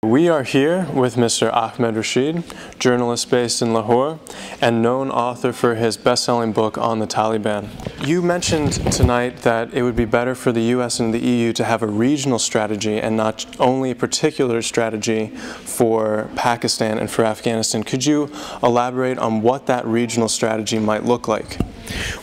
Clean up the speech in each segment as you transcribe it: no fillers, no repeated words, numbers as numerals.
We are here with Mr. Ahmed Rashid, journalist based in Lahore and known author for his best-selling book on the Taliban. You mentioned tonight that it would be better for the US and the EU to have a regional strategy and not only a particular strategy for Pakistan and for Afghanistan. Could you elaborate on what that regional strategy might look like?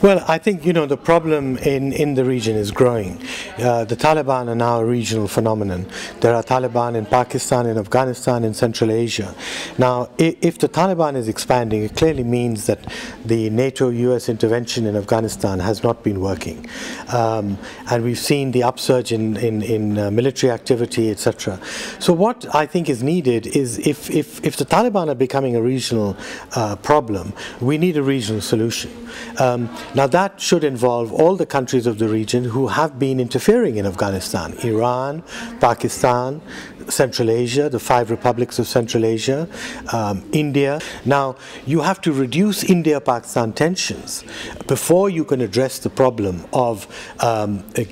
Well, I think, the problem in the region is growing. The Taliban are now a regional phenomenon. There are Taliban in Pakistan, in Afghanistan, in Central Asia. Now, if the Taliban is expanding, it clearly means that the NATO-US intervention in Afghanistan has not been working. And we've seen the upsurge in military activity, etc. So what I think is needed is if the Taliban are becoming a regional problem, we need a regional solution. Now that should involve all the countries of the region who have been interfering in Afghanistan: Iran, Pakistan, Central Asia, the 5 republics of Central Asia, India. Now you have to reduce India-Pakistan tensions before you can address the problem of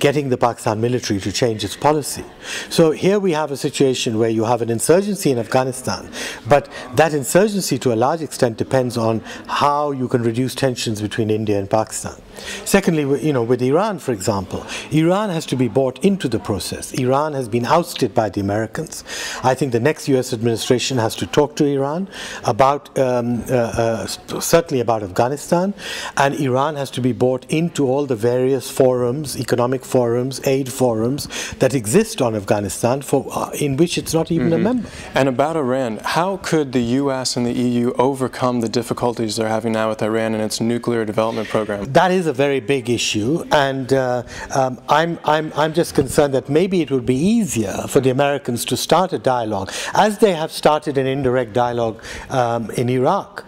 getting the Pakistan military to change its policy. So here we have a situation where you have an insurgency in Afghanistan, but that insurgency to a large extent depends on how you can reduce tensions between India and Pakistan. Secondly, with Iran, for example, Iran has to be brought into the process. Iran has been ousted by the Americans. I think the next US administration has to talk to Iran about, certainly about Afghanistan, and Iran has to be brought into all the various forums, economic forums, aid forums that exist on Afghanistan, in which it's not even a member. And about Iran, how could the US and the EU overcome the difficulties they're having now with Iran and its nuclear development program? That is a very big issue, and I'm just concerned that maybe it would be easier for the Americans to start a dialogue, as they have started an indirect dialogue in Iraq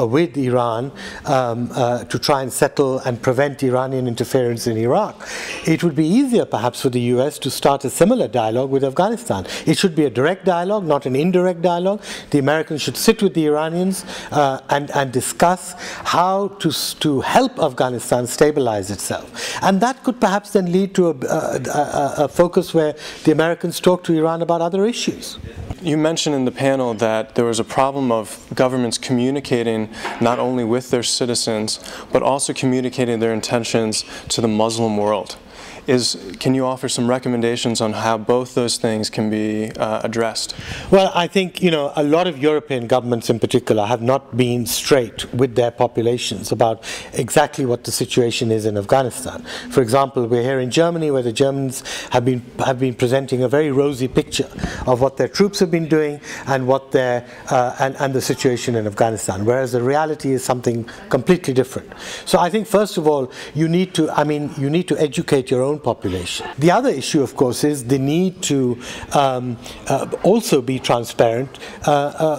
with Iran to try and settle and prevent Iranian interference in Iraq. It would be easier perhaps for the US to start a similar dialogue with Afghanistan. It should be a direct dialogue, not an indirect dialogue. The Americans should sit with the Iranians and discuss how to help Afghanistan stabilize itself. And that could perhaps then lead to a focus where the Americans talk to Iran about other issues. You mentioned in the panel that there was a problem of governments communicating not only with their citizens, but also communicating their intentions to the Muslim world. Can you offer some recommendations on how both those things can be addressed? Well, I think, a lot of European governments in particular have not been straight with their populations about exactly what the situation is in Afghanistan. For example, we're here in Germany, where the Germans have been presenting a very rosy picture of what their troops have been doing and what and the situation in Afghanistan, whereas the reality is something completely different. So I think, first of all, you need to educate your own population. The other issue, of course, is the need to also be transparent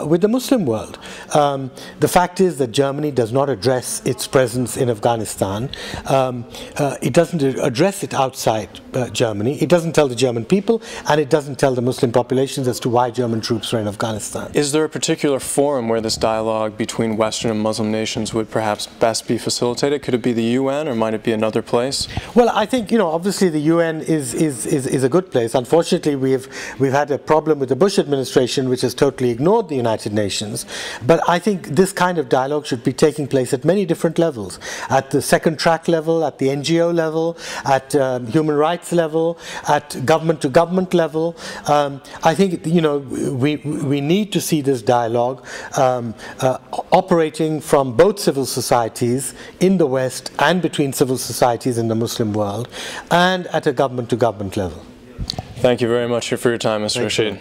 with the Muslim world. The fact is that Germany does not address its presence in Afghanistan. It doesn't address it outside Germany. It doesn't tell the German people, and it doesn't tell the Muslim populations as to why German troops are in Afghanistan. Is there a particular forum where this dialogue between Western and Muslim nations would perhaps best be facilitated? Could it be the UN, or might it be another place? Well, I think, obviously the UN is a good place. Unfortunately, we've had a problem with the Bush administration, which has totally ignored the United Nations. But I think this kind of dialogue should be taking place at many different levels: at the second track level, at the NGO level, at human rights level, at government to government level. I think we need to see this dialogue operating from both civil societies in the West and between civil societies in the Muslim world, and at a government to government level. Thank you very much for your time, Mr. Rashid.